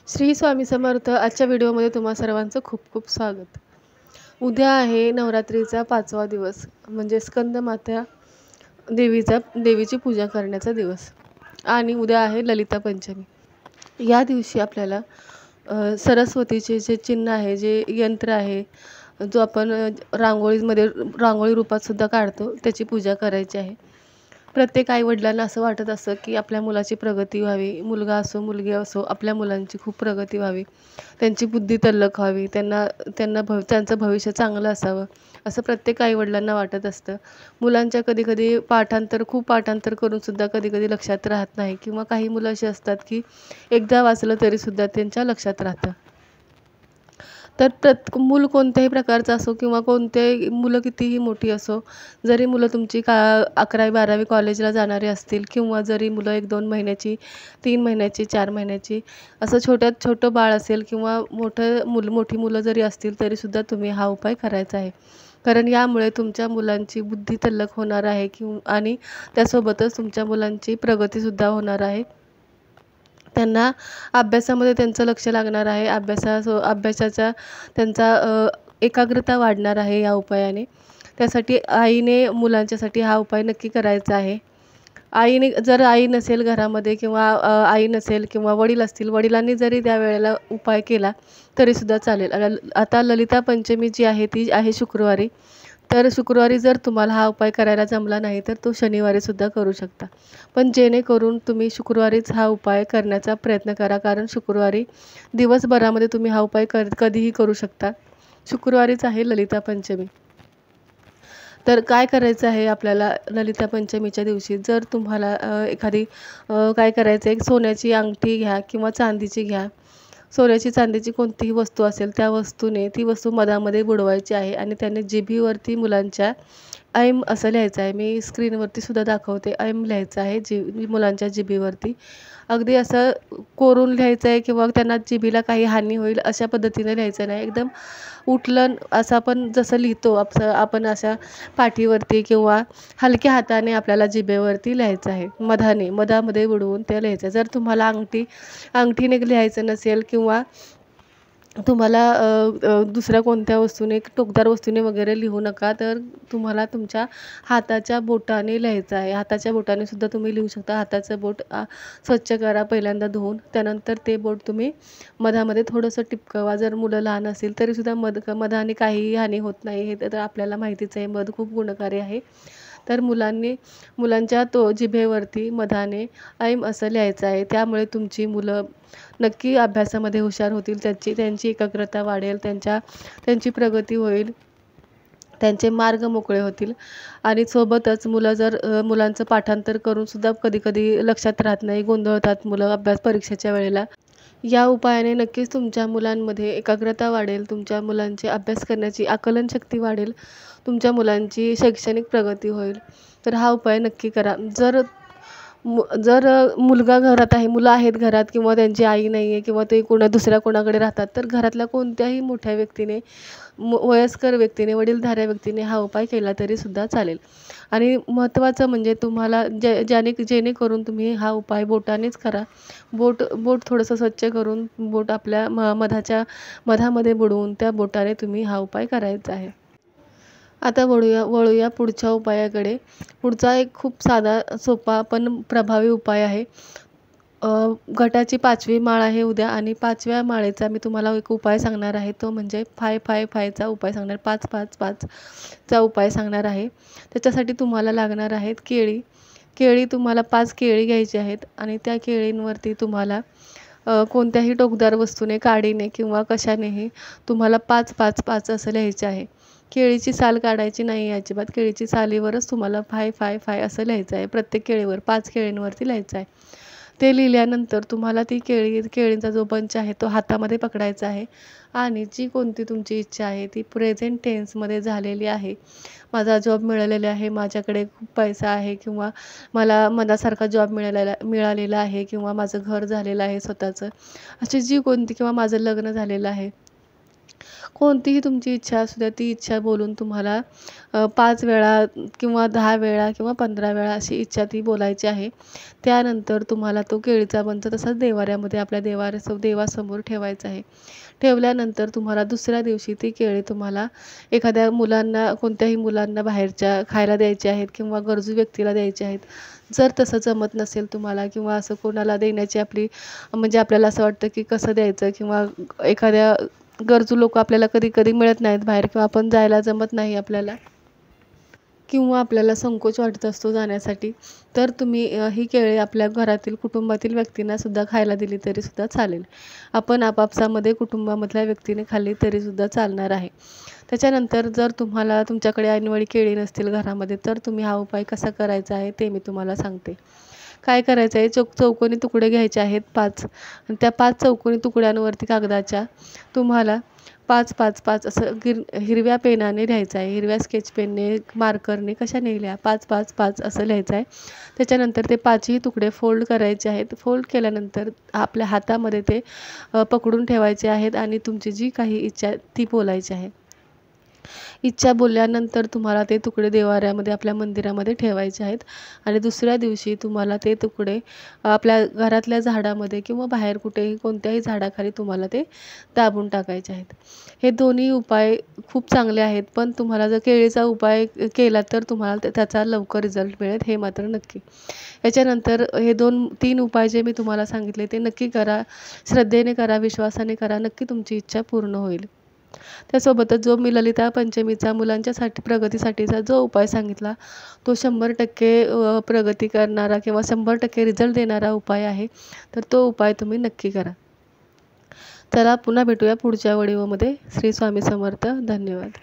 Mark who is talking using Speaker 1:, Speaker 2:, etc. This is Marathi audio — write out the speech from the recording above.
Speaker 1: श्री स्वामी समर्थ. आजच्या व्हिडिओमध्ये तुम्हा सर्वांचं खूप खूप स्वागत. उद्या आहे नवरात्रीचा 5वा दिवस, म्हणजे स्कंदमाता देवीची पूजा करण्याचा दिवस. आणि उद्या आहे ललिता पंचमी. या दिवशी आपल्याला सरस्वतीचे जे चिन्ह आहे, जे यंत्र आहे, जो आपण रांगोळीमध्ये रांगोळी रूपात सुद्धा काढतो, त्याची पूजा करायची आहे. प्रत्येक आई-वडिलांना असं वाटत असतं, की आपल्या मुलाची प्रगती व्हावी. मुलगा असो, मुलगी असो, आपल्या मुलांची खूप प्रगती व्हावी. त्यांची बुद्धी तल्लख व्हावी. त्यांना त्यांना त्यांचं भविष्य चांगलं असावं, असं प्रत्येक आई-वडिलांना वाटत असतं. मुलांच्या कधी-कधी खूप पाठांतर करूनसुद्धा कधी-कधी लक्षात राहत नाही किंवा काही मुलं अशी असतात, की एकदा वाचलं तरीसुद्धा त्यांच्या लक्षात राहतं. तर मूल कोणत्याही प्रकारचं असो किंवा कोणतेही मुलं कितीही मोठी असो, जरी मुलं तुमची 11वी 12वी कॉलेजला जाणारी असतील किंवा जरी मुलं 1-2 महिन्याची, 3 महिन्याची, 4 महिन्याची, असं छोट्यात छोटं बाळ असेल किंवा मोठी मुलं जरी असतील, तरीसुद्धा तुम्ही हा उपाय करायचा आहे. कारण यामुळे तुमच्या मुलांची बुद्धी तल्लख होणार आहे आणि त्यासोबतच तुमच्या मुलांची प्रगतीसुद्धा होणार आहे. त्यांना अभ्यासामध्ये त्यांचं लक्ष लागणार आहे. अभ्यासाचा त्यांचा एकाग्रता वाढणार आहे या उपायाने. त्यासाठी आईने मुलांच्यासाठी हा उपाय नक्की करायचा आहे. जर आई नसेल घरामध्ये किंवा आई नसेल किंवा वडील असतील, वडिलांनी जरी त्यावेळेला उपाय केला तरीसुद्धा चालेल. आता ललिता पंचमी जी आहे ती आहे शुक्रवारी. तर शुक्रवारी जर तुम्हाला हा उपाय करायला जमला नाही, तर तो शनिवारीसुद्धा करू शकता. पण जेणेकरून तुम्ही शुक्रवारीच हा उपाय करण्याचा प्रयत्न करा, कारण शुक्रवारी दिवसभरामध्ये तुम्ही हा उपाय कधीही करू शकता. शुक्रवारीच आहे ललिता पंचमी. तर काय करायचं आहे आपल्याला ललिता पंचमीच्या दिवशी, जर तुम्हाला काय करायचं आहे, एक सोन्याची अंगठी घ्या किंवा चांदीची घ्या. सोन्याची चांदीची कोणतीही वस्तू असेल, त्या वस्तूने ती वस्तू मधामध्ये बुडवायची आहे आणि त्याने जिभेवरती मुलांच्या ऐम असं लिहायचं आहे. मी स्क्रीनवरती सुद्धा दाखवते. ऐम लिहायचं आहे मुलांच्या जिभेवरती. अगदी असं कोरून लिहायचं आहे किंवा त्यांना जिभेला काही हानी होईल अशा पद्धतीने लिहायचं नाही. एकदम उठलं असं आपण जसं लिहितो आपण अशा पाटीवरती किंवा हलक्या हाताने आपल्याला जिभेवरती लिहायचं आहे. मधामध्ये बुडवून ते लिहायचं आहे. जर तुम्हाला अंगठीने लिहायचं नसेल किंवा तुम्हाला दुसऱ्या कोणत्या वस्तूने, टोकदार वस्तूने वगैरे लिहू नका. तर तुम्हाला तुमच्या हाताच्या बोटाने लिहायचं आहे. हाताच्या बोटाने सुद्धा तुम्ही लिहू शकता. हाताचं बोट स्वच्छ करा पहिल्यांदा धुवून. त्यानंतर ते बोट तुम्ही मधामध्ये थोडंसं टिपकवा. जर मुलं लहान असतील तरीसुद्धा मधाने काहीही हानी होत नाही. हे तर आपल्याला माहितीच आहे. मध खूप गुणकारी आहे. तर मुलांच्या जिभेवरती मधाने ऐम असं लिहायचं आहे. त्यामुळे तुमची मुलं नक्की अभ्यासामध्ये हुशार होतील. त्यांची एकाग्रता वाढेल. त्यांची प्रगती होईल. त्यांचे मार्ग मोकळे होतील. आणि सोबतच मुलांचं पाठांतर करून सुद्धा कधी-कधी लक्षात राहत नाही, गोंधळतात मुलं परीक्षेच्या वेळेला. या उपायाने नक्कीच तुमच्या मुलांमध्ये एकाग्रता वाढेल. तुमच्या मुलांची अभ्यास करण्याची आकलनशक्ती वाढेल. तुमच्या मुलांची शैक्षणिक प्रगती होईल. तर हा उपाय नक्की करा. जर मुलगा घरात आहे, मुलं आहेत घरात किंवा त्यांची आई नाही आहे किंवा ते दुसऱ्या कोणाकडे राहतात, तर घरातल्या कोणत्याही मोठ्या व्यक्तीने, वयस्कर व्यक्तीने, वडीलधाऱ्या व्यक्तीने हा उपाय केला तरीसुद्धा चालेल. आणि महत्त्वाचं म्हणजे तुम्हाला जेणेकरून तुम्ही हा उपाय बोटानेच करा. बोट थोडंसं स्वच्छ करून बोट आपल्या मधामध्ये बुडवून त्या बोटाने तुम्ही हा उपाय करायचा आहे. आता वळूया पुढच्या उपायाकडे. पुढचा एक खूप साधा, सोपा पण प्रभावी उपाय आहे. घटाची 5वी माळ आहे उद्या आणि 5व्या माळेचा मी तुम्हाला एक उपाय सांगणार आहे. तो म्हणजे 5-5-5चा उपाय सांगणार, 5-5-5चा उपाय सांगणार आहे. त्याच्यासाठी तुम्हाला लागणार आहेत केळी. तुम्हाला 5 केळी घ्यायची आहेत आणि त्या केळींवरती तुम्हाला कोणत्याही टोकदार वस्तूने, काडीने किंवा कशानेही तुम्हाला 5-5-5 असं लिहायचे आहे. केळीची साल काढायची नाही आहे अजिबात. केळीची सालीवरच तुम्हाला 5-5-5 असं लिहायचं आहे. प्रत्येक केळीवर 5 केळींवरती लिहायचं आहे. ते लिहिल्यानंतर तुम्हाला ती केळींचा जो बंच आहे तो हातामध्ये पकडायचा आहे आणि जी कोणती तुमची इच्छा आहे ती प्रेझेंट टेन्समध्ये झालेली आहे. माझा जॉब मिळालेला आहे, माझ्याकडे खूप पैसा आहे किंवा मला मनासारखा जॉब मिळालेला आहे किंवा माझं घर झालेलं आहे स्वतःचं, अशी जी कोणती, किंवा माझं लग्न झालेलं आहे, कोणतीही तुमची इच्छा असू द्या, ती इच्छा बोलून तुम्हाला 5 वेळा किंवा 10 वेळा किंवा 15 वेळा अशी इच्छा ती बोलायची आहे. त्यानंतर तुम्हाला तो केळीचा बंच तसाच देव्हाऱ्यामध्ये आपल्या देवासमोर ठेवायचा आहे. ठेवल्यानंतर तुम्हाला दुसऱ्या दिवशी ती केळी तुम्हाला एखाद्या मुलांना, कोणत्याही मुलांना बाहेरच्या खायला द्यायची आहेत किंवा गरजू व्यक्तीला द्यायची आहेत. जर तसं जमत नसेल तुम्हाला किंवा असं कोणाला देण्याची आपली म्हणजे आपल्याला असं वाटतं की कसं द्यायचं किंवा एखाद्या गरजू लोकं आपल्याला कधी-कधी मिळत नाहीत बाहेर किंवा आपण जायला जमत नाही आपल्याला किंवा आपल्याला संकोच वाटत असतो जाण्यासाठी, तर तुम्ही ही केळी आपल्या घरातील कुटुंबातील व्यक्तींनासुद्धा खायला दिली तरीसुद्धा चालेल. आपण आपापसामध्ये कुटुंबामधल्या व्यक्तीने खाल्ली तरीसुद्धा चालणार आहे. त्याच्यानंतर जर तुम्हाला तुमच्याकडे ऐनवेळी केळी नसतील घरामध्ये, तर तुम्ही हा उपाय कसा करायचा आहे ते मी तुम्हाला सांगते. काय करायचं आहे, चौकोनी तुकडे घ्यायचे आहेत 5 आणि त्या 5 चौकोनी तुकड्यांवरती कागदाच्या तुम्हाला 5-5-5 असं हिरव्या पेनाने लिहायचं आहे. हिरव्या स्केच पेनने, मार्करने कशानेही लिहा. 5-5-5 असं लिहायचं आहे. त्याच्यानंतर ते 5ही तुकडे फोल्ड करायचे आहेत. फोल्ड केल्यानंतर आपल्या हातामध्ये ते पकडून ठेवायचे आहेत आणि तुमची जी काही इच्छा आहे ती बोलायची आहे. इच्छा बोलल्यानंतर तुम्हाला ते तुकडे देव्हाऱ्यामध्ये आपल्या मंदिरामध्ये ठेवायचे आहेत आणि दुसऱ्या दिवशी तुम्हाला ते तुकडे आपल्या घरातल्या झाडामध्ये किंवा बाहेर कुठेही कोणत्याही झाडाखाली तुम्हाला ते दाबून टाकायचे आहेत. हे दोन्ही उपाय खूप चांगले आहेत, पण तुम्हाला जर केळीचा उपाय केला तर तुम्हाला त्याचा लवकर रिझल्ट मिळेल हे मात्र नक्की. याच्यानंतर हे 2-3 उपाय जे मी तुम्हाला सांगितले ते नक्की करा. श्रद्धेने करा, विश्वासाने करा. नक्की तुमची इच्छा पूर्ण होईल. त्यासोबतच जो मी ललिता पंचमीचा मुलांच्यासाठी प्रगतीसाठीचा जो उपाय सांगितला, तो 100% प्रगती करणारा किंवा 100% रिझल्ट देणारा उपाय आहे. तर तो उपाय तुम्ही नक्की करा. चला पुन्हा भेटूया पुढच्या व्हिडिओमध्ये. श्री स्वामी समर्थ. धन्यवाद.